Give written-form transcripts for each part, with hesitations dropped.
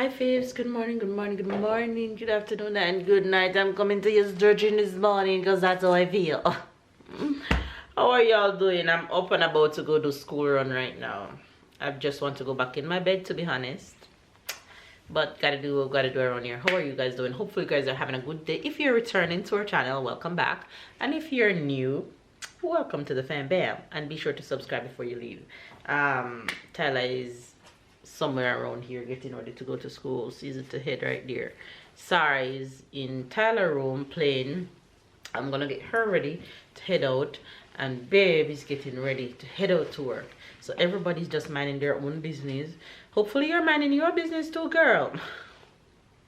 Hi Faves, good morning, good morning, good morning, good afternoon, and good night. I'm coming to you judging this morning because that's how I feel. How are y'all doing? I'm up and about to go to school run right now. I just want to go back in my bed, to be honest. But gotta do around here. How are you guys doing? Hopefully you guys are having a good day. If you're returning to our channel, welcome back. And if you're new, welcome to the fam bam. And be sure to subscribe before you leave. Tyler is somewhere around here getting ready to go to school. Sees it ahead right there. Sarah is in Tyler's room playing. I'm gonna get her ready to head out, and babe is getting ready to head out to work. So everybody's just minding their own business. Hopefully you're minding your business too, girl.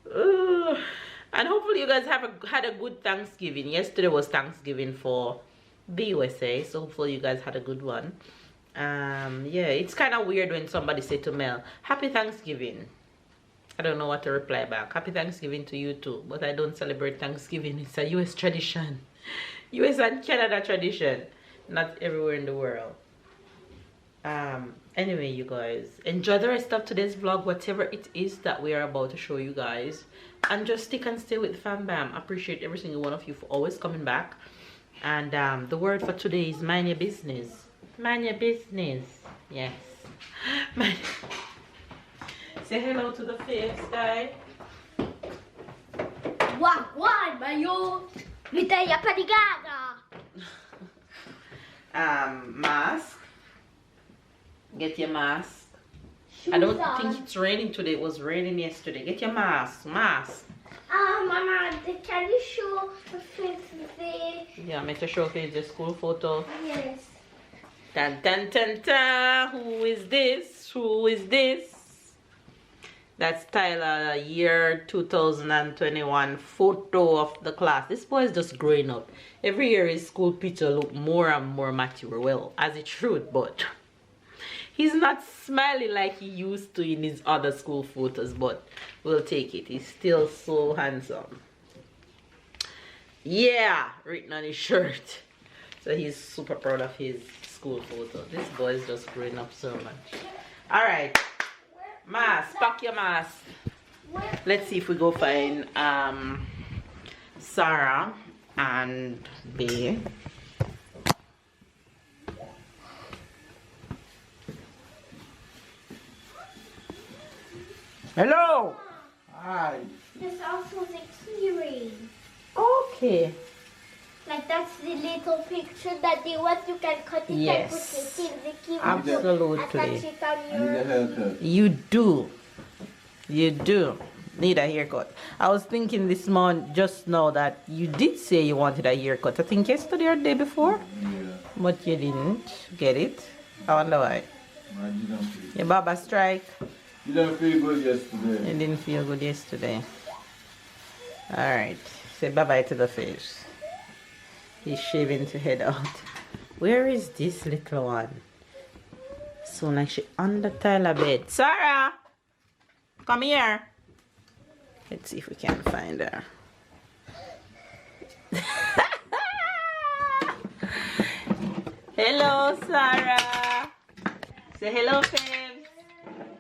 Ugh. And hopefully you guys have had a good Thanksgiving. Yesterday was Thanksgiving for the USA, so hopefully you guys had a good one. Yeah, it's kind of weird when somebody say to Mel, happy Thanksgiving. I don't know what to reply back. Happy Thanksgiving to you too, but I don't celebrate Thanksgiving. It's a US tradition, US and Canada tradition, not everywhere in the world. Anyway, you guys, enjoy the rest of today's vlog, whatever it is that we are about to show you guys, and just stick and stay with fam bam. Appreciate every single one of you for always coming back. And the word for today is mind your business. Mind your business. Yes. Say hello to the faves, guy. Wagwan, mayo. Vitaya paligada. Mask. Get your mask. Shoes I don't on. think it's raining today. It was raining yesterday. Get your mask. Mask. Mama, can you show the face? Yeah, make sure show the school photo. Yes. Dun dun dun dun. Who is this? Who is this? That's Tyler, year 2021 photo of the class. This boy is just growing up. Every year his school picture look more and more mature. Well, as it should, but he's not smiling like he used to in his other school photos, but we'll take it. He's still so handsome. Yeah, written on his shirt. So he's super proud of his school photo. This boy is just growing up so much. Alright. Mask. Pack your mask. Let's see if we go find Sarah and Bae. Hello. Hi. There's also the keyring. Okay. Like that's the little picture that they want. You can cut it Yes. and put it in the key. Absolutely. Attach it on I need a haircut. You do. You do need a haircut. I was thinking this morning, just now, that you did say you wanted a haircut. I think yesterday or the day before. Yeah. But you didn't get it. I wonder why. I didn't feel. Your barber strike. You didn't feel good yesterday. You didn't feel good yesterday. Alright. Say bye-bye to the face. He's shaving to head out. Where is this little one? So like she under Tyler bed. Sarah! Come here. Let's see if we can find her. Hello, Sarah. Say hello, Fibs.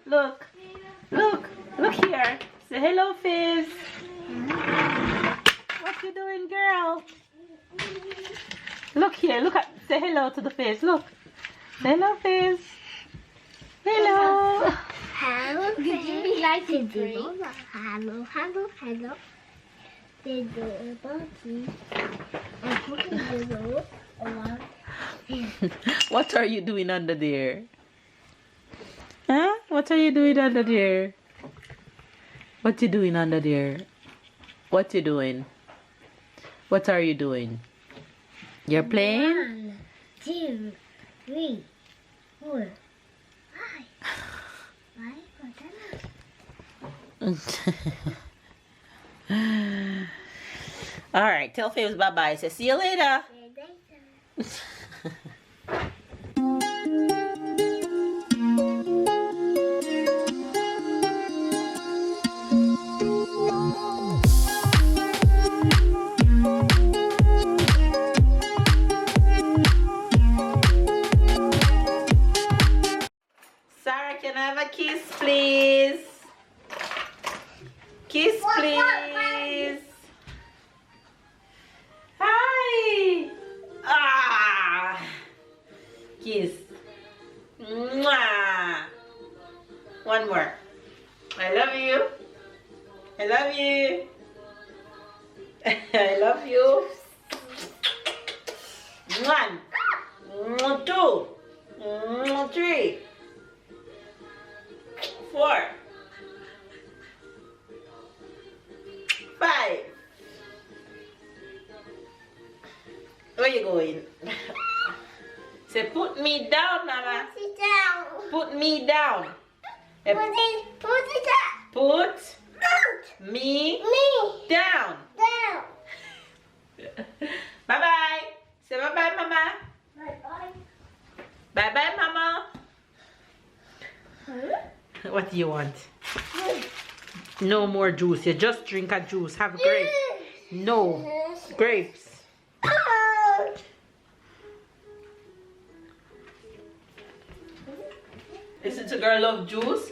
Look. Look. Look here. Say hello, Fibs. What you doing, girl? Look here. Look at. Say hello to the face. Look. Say hello, Fibs. Hello. Hello, did you like the dream? Hello, hello, hello. Did the body and cooking the road around. What are you doing under there? Huh? What are you doing under there? What you doing under there? What you doing? What are you doing? You're playing? 1, 2, 3, 4, 5. All right, tell Faves bye-bye. Say see you later. Sarah, can I have a kiss, please? kiss. Mwah. One more. I love you. I love you. I love you. 1, 2, 3, 4, 5. Where you going? Say, put me down, Mama. Put it down. Put me down. Put it down. Put Out. me Me. down. Down. Bye bye. Say bye bye, Mama. Bye bye. Bye bye, Mama. Huh? What do you want? No more juice. You just drink a juice. Have grapes. No. Grapes. Out. Listen to girl love juice.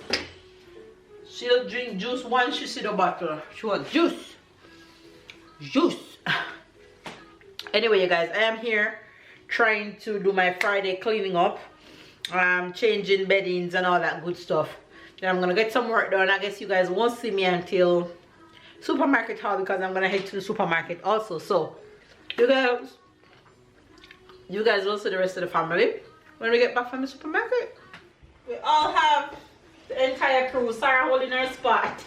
She'll drink juice once she see the bottle. She wants juice. Juice. Anyway, you guys, I am here trying to do my Friday cleaning up. Changing beddings and all that good stuff. Then I'm gonna get some work done. I guess you guys won't see me until supermarket haul because I'm gonna head to the supermarket also. So you guys will see the rest of the family when we get back from the supermarket. We all have the entire crew. Sarah holding her spot.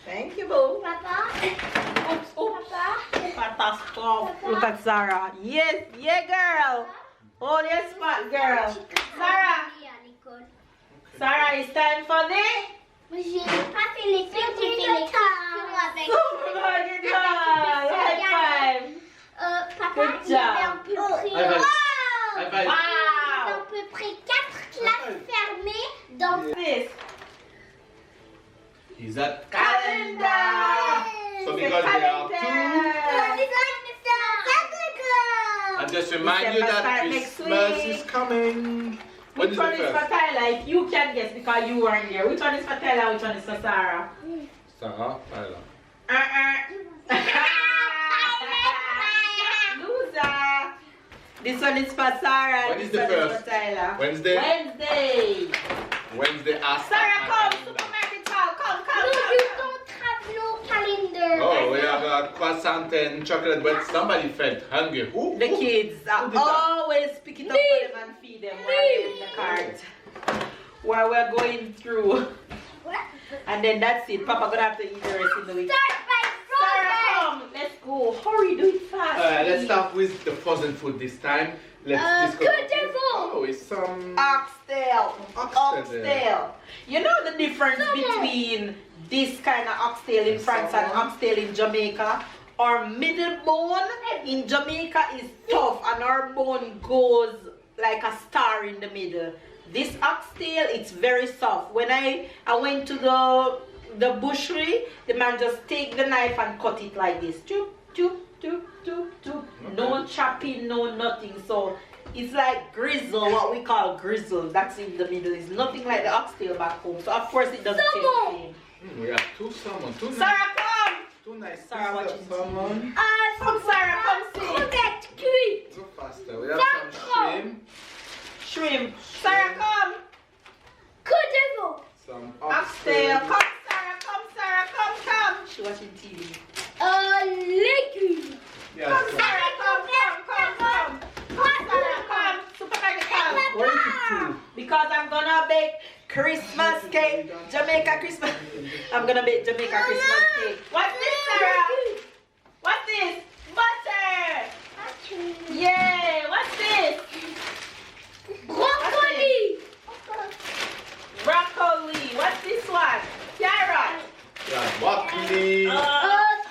Thank you, boo. Papa. Oops, oops. Papa. Fantastic. Look at Sarah. Yes, yeah, girl. Hold your spot, girl. Sarah. Sarah, it's time for the J'ai pas fait les petits avec supermarket haul. High five. Papa, Good il y avait job. à peu près, High five. High five. à Wow. peu près 4 classes fermées dans This Is that calendar. So because we have two, December. and just remind you December that start next Christmas week. is coming. When Which is one the is for first? Tyler? If you can guess because you weren't there. Which one is for Tyler? Which one is for Sarah? Sarah, Tyler. Loser. This one is for Sarah. When is This the one is first? for Tyler. Wednesday. Wednesday. Wednesday after. Sarah, come. Supermarket haul. Come. Calendar. Oh, we have a croissant and chocolate, but somebody felt hungry. Who? The kids are Who did that? always pick it up for them and feed them while they're in the cart. While we're going through. And then that's it. Papa gonna have to eat the rest in the week. Start by Sarah, frozen. come. Let's go. Hurry, do it fast. Let's start with the frozen food this time. Let's discuss. Good devil. Oh, it's some. Oxtail. Oxtail. You know the difference between this kind of oxtail in France and oxtail in Jamaica? Our middle bone in Jamaica is tough and our bone goes like a star in the middle. This oxtail, it's very soft. When I went to the butchery, the man just take the knife and cut it like this. Choop, choop, choop, choop, choop. No chopping, no nothing. So it's like grizzle, what we call grizzle. That's in the middle. It's nothing like the oxtail back home. So of course it doesn't taste the same. We have two salmon. Two Sarah, nice. come! Two nice Sarah, pieces watching of salmon. Come, Sarah, come see. Crevette cuite. So faster. We have some shrimp. Shrimp. Sarah, come. Good devil. Some Oxtail. oxtail. Come, Sarah, come, Sarah, come. She watching TV. Légumes. Yes. Come, Sarah, come. Sarah, come. Supermarket, come. What is it too? Because I'm gonna bake Christmas cake. Jamaica Christmas. I'm gonna bake Jamaica Christmas cake. What's this, Sarah? What's this? Butter. Yay. What's this? Broccoli. Broccoli. What's this one? Carrot. We have broccoli.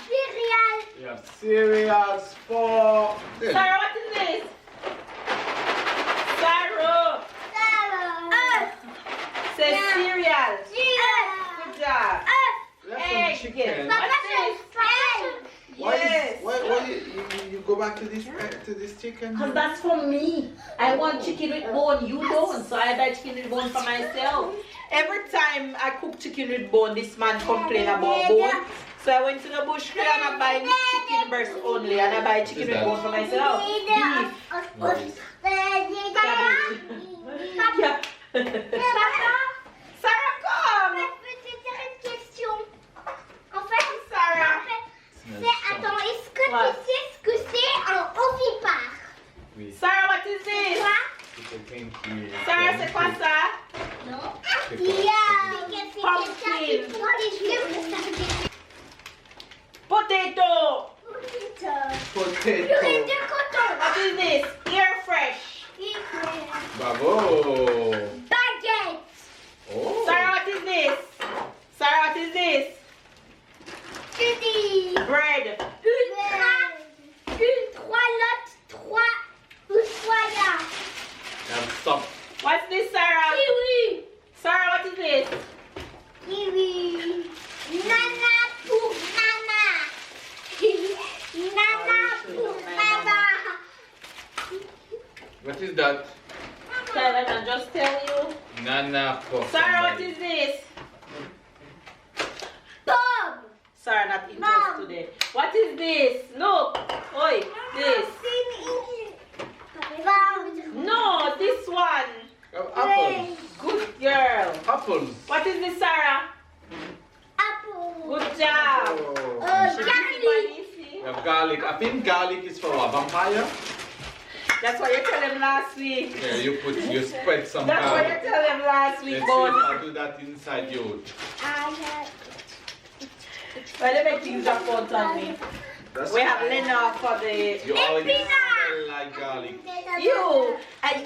Céréales. We have cereals for. Sarah, what is this? Sarah. Say cereal. Good job. We have some Egg. chicken. What's this? Yes. Why you go back to this chicken? Because that's for me. I want chicken with bone. You don't. So I buy chicken with bone for myself. Every time I cook chicken with bone, this man complain about bone. So I went to the bush and I buy chicken breast only. And I buy chicken with bone for myself. Beef. Nice. Yeah. Sarah, come! Je peux te dire une question. En fait, Sarah. attends, est-ce que tu sais ce que c'est un ovipare? Oui. Sarah, what is this? Quoi? Sarah, c'est quoi ça? Non. C'est Il y quoi? a Pumpkin. Potato. Potato. Purée de coton. What is this? Air fresh. Bravo. Baguette. Oh. Sarah, what is this? Sarah, what is this? Tu dis Bread. ultra lot 3 Ushuaïa. Now stop. What's this, Sarah? Kiwi. Sarah, what is this? Kiwi. Nana pour nana. Nana pour nana. What is that? Tell them and just tell you. Nana for Sarah, what somebody. is this? Pomme. Sarah, not Mom. interested today. What is this? Look. Oi, this. No, this one. Apples. Good girl. Apples. What is this, Sarah? Apple. Good job. Oh. Garlic. We have garlic. I think garlic is for a vampire. That's what you tell them last week. Yeah, you spread some That's what you garlic. tell them last week, Let's see if but I do that inside you. why they make things up on me? That's We have fine. Lena for the. You already Epina. smell like garlic. You,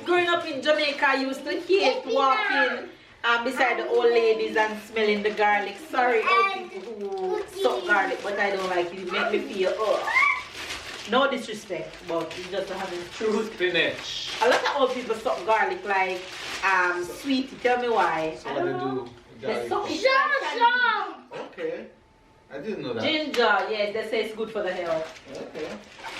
growing up in Jamaica, I used to hate walking beside the old ladies and smelling the garlic. Sorry, old people who suck garlic, but I don't like it. It make me feel, no disrespect, but it's just having truth. Spinach. A lot of old people suck garlic like sweet. Tell me why. So what they do? with They garlic? suck it Jean, like candy. Jean. Okay. I didn't know that. Ginger, yes, they say it's good for the health. Okay.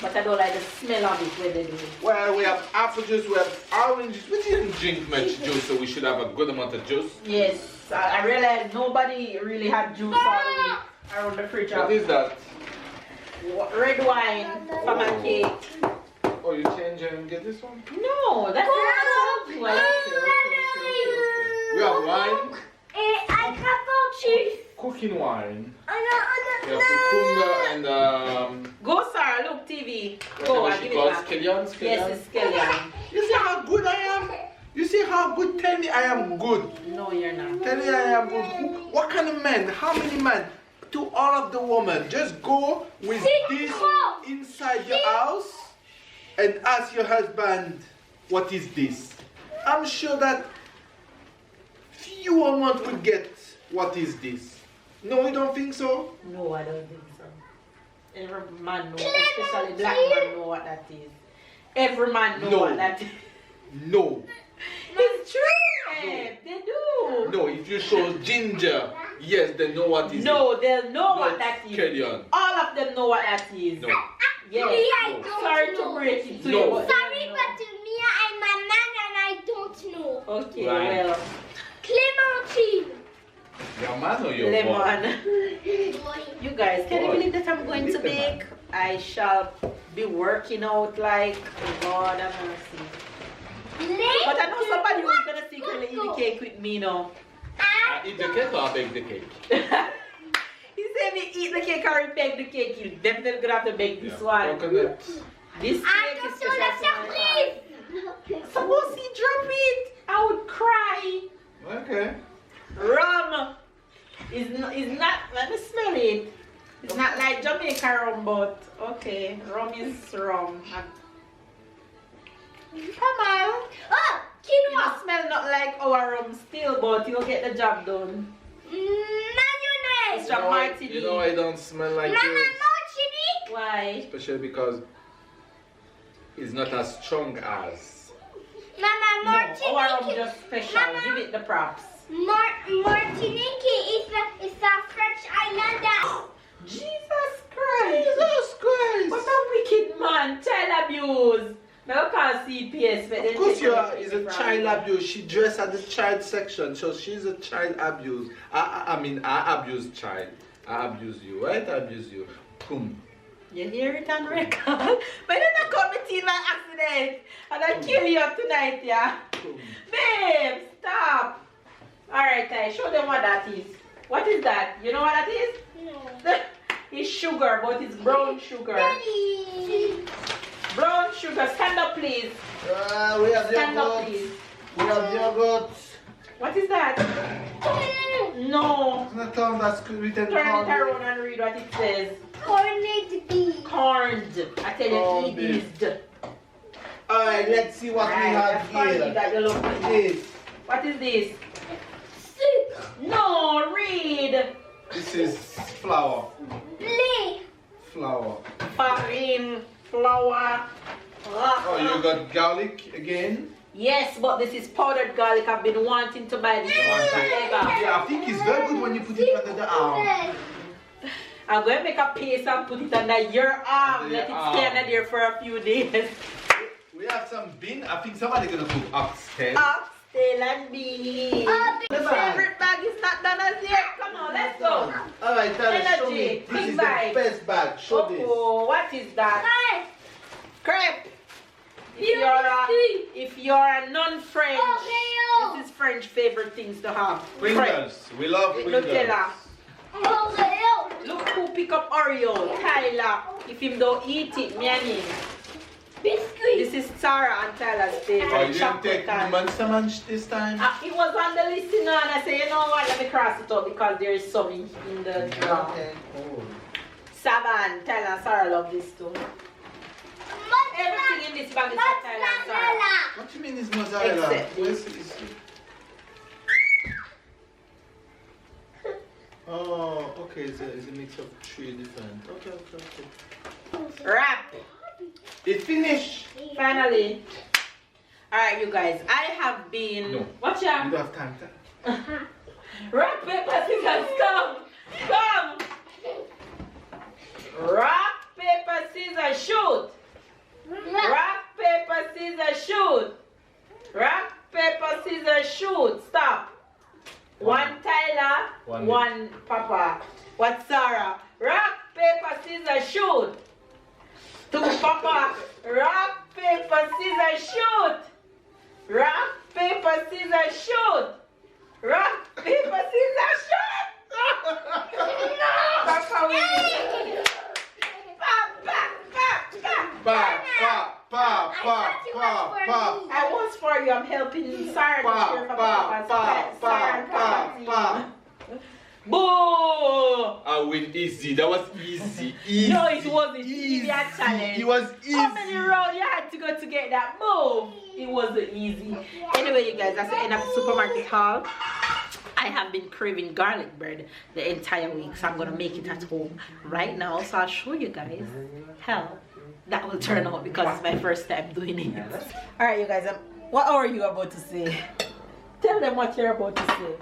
But I don't like the smell of it when they do it. Well, we have apple juice, we have oranges. We didn't drink much juice, so we should have a good amount of juice. Yes, I realized nobody really had juice all week around the fridge. What is that? Red wine from a cake. Oh, you change and get this one? No, that's not Okay, what okay. We have wine, Et un crapaud cooking wine. We no. have cucumber and Go, Sarah, look TV. Go, what I'll give she it calls back. scallions. Yes, it's scallion. You see how good I am? You see how good? Tell me I am good. No, you're not. Tell me I am good. What kind of men? How many men? To all of the women, just go with this inside your house and ask your husband, what is this? I'm sure that few women would get what is this. No, you don't think so? No, I don't think so. Every man knows, especially black man know what that is. Every man know No. what that is. No. It's true, babe. They do. No, if you show ginger, yes, they know what is No, it. they'll know No, what that is. carry on. All of them know what that is. No. Yes. I No. don't Sorry know. to break it to No. you. But Sorry, they know. but me, I'm a man and I don't know. Okay, Right. well, Clémentine. Your man or your boy? lemon. You guys, can you Boy. believe that I'm going to bake? I shall be working out like God have mercy. But I know somebody who's gonna secretly eat the cake with me now. I eat the cake or I bake the cake? He said me eat the cake or bake the cake. You definitely gonna have to bake this one. Coconut. This cake is Attention, la special to my heart. surprise. Suppose he drop it, I would cry. Okay. Rum is not, let me smell it. It's not like Jamaican rum, but okay, rum is rum. Come on. Oh, It quinoa. don't smell not like our rum still, but you'll get the job done. Mayonnaise. It's from Martinique. You know I don't smell like Mama yours. Martinique. Why? Especially because it's not as strong as. Mama No, our rum Martinique. just special. Mama. Give it the props. Martinique is a French island. Jesus Christ. Jesus Christ! What a wicked man. Child abuse. Now can't CPS. But Of course you are. It's a child abuse. She dressed at the child section, so she's a child abuse. I mean, I abuse child. I abuse you, right? I abuse you. Boom. You hear it on record? But then I got me cooking by accident. And I kill you tonight, yeah? Babe, stop. Alright, I show them what that is. What is that? You know what that is? No. It's sugar, but it's brown sugar. Daddy. Brown sugar. Stand up, please. We have Stand up, yogurt. please. We have yogurt. What is that? No. It's not on that's written Turn it corn. around and read what it says. Corned beef. Corned. I tell Corned you, it is. Alright, let's see what we have here. That you look at. This. What is this? Soup. No, read. This is flour. Play. Flour. Farine, flour. Oh, you got garlic again? Yes, but this is powdered garlic. I've been wanting to buy this forever. Yeah, I think it's very good when you put it under the arm. I'm going to make a paste and put it under your arm. Under Let your it stay arm. under there for a few days. We have some bean. I think somebody's gonna cook oxtail. Oxtail and beans. The favorite bag is not done as yet. Come on, let's go. Alright, tell us, show me. Energy, This big is bag. the best bag. Show this. Oh, what is that? Hi. Crepe. If you're a non-French, Oreo. this is French favorite things to have. Crepe. Pringles. We love With Pringles. Nutella. Oreo. Look who pick up Oreo. Tyler. If him don't eat it, me and him. Biscuit. This is Sarah and Tyler's favorite. Oh, you didn't chocolate take and- Monster Munch this time? It was on the list, you know, and I said, you know what, let me cross it out because there is some in the drawer. Okay. Oh. Saban, Tyler and Sarah love this too. Everything in this bag is for Tyler and Sarah. What do you mean is mozzarella? Except Where's this? Oh, okay. It's a mix of three different. Okay. Wrap. It's finished. Finally. Alright, you guys, I have been. No. Watch You out. don't have time. Rock, paper, scissors, come. Come. Rock, paper, scissors, shoot. Rock, paper, scissors, shoot. Rock, paper, scissors, shoot. Stop. One Tyler, one Papa. What Sarah? Rock, paper, scissors, shoot. Two Papa. Rock, paper, scissors, shoot. Rock, paper, scissors, shoot. Rock, paper, scissors, shoot. No! Papa wins. I was for you. I'm helping Sarah this year for Papa's team. Boo! I win easy. That was easy. Easy. No, it wasn't. Give me a challenge. It was easy. How many rounds you had to go to get that move? It wasn't easy. Anyway, you guys, that's the end of the supermarket haul. I have been craving garlic bread the entire week, so I'm gonna make it at home right now. So I'll show you guys how that will turn out because it's my first time doing it. All right, you guys. What are you about to say? Tell them what you're about to say.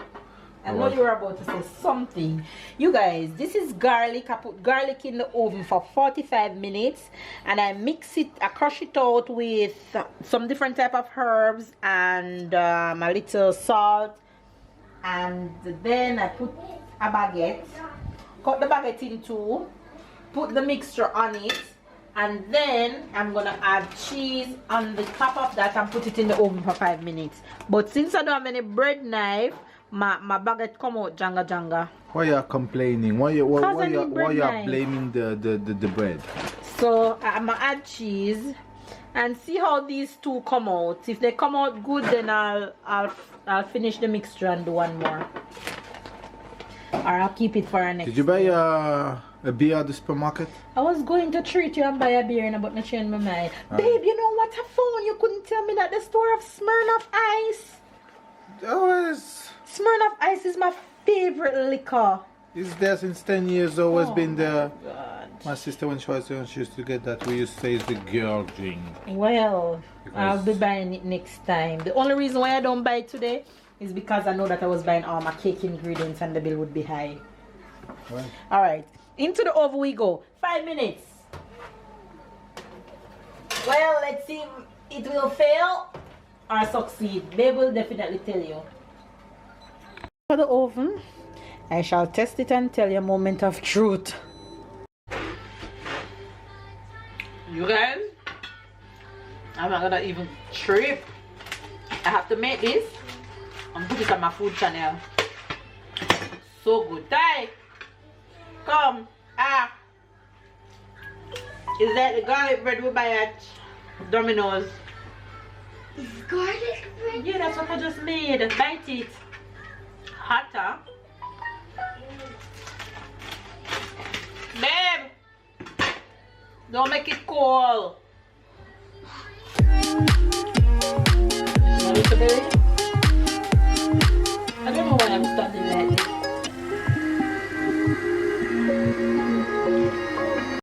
I know you were about to say something. You guys, this is garlic. I put garlic in the oven for 45 minutes and I mix it, I crush it out with some different type of herbs and a little salt, and then I put a baguette, cut the baguette in two, put the mixture on it, and then I'm gonna add cheese on the top of that and put it in the oven for 5 minutes. But since I don't have any bread knife, my baguette come out janga. Why you are complaining? Why you Because I need bread knife. blaming the bread? So I'm gonna add cheese and see how these two come out. If they come out good, then I'll finish the mixture and do one more. Or I'll keep it for our next. Did you buy a beer at the supermarket? I was going to treat you and buy a beer, but I changed my mind. Babe, you know what I found? You couldn't tell me that the store of Smirnoff Ice. Always. Smirnoff Ice is my favorite liquor. It's there since 10 years. Always been there. God. My sister, when she was young, she used to get that. We used to say it's the girl drink. Well, I'll Because- be buying it next time. The only reason why I don't buy it today is because I know that I was buying all my cake ingredients and the bill would be high. Right. Alright, into the oven we go. 5 minutes. Well, let's see if it will fail or succeed. They will definitely tell you. For the oven, I shall test it and tell you a moment of truth. You guys, I'm not gonna even trip. I have to make this and put it on my food channel. So good. Ty, come. Is that the garlic bread we buy at Domino's? Is garlic bread? Yeah, that's what I just made. Bite it. Hotter. Babe, don't make it cold.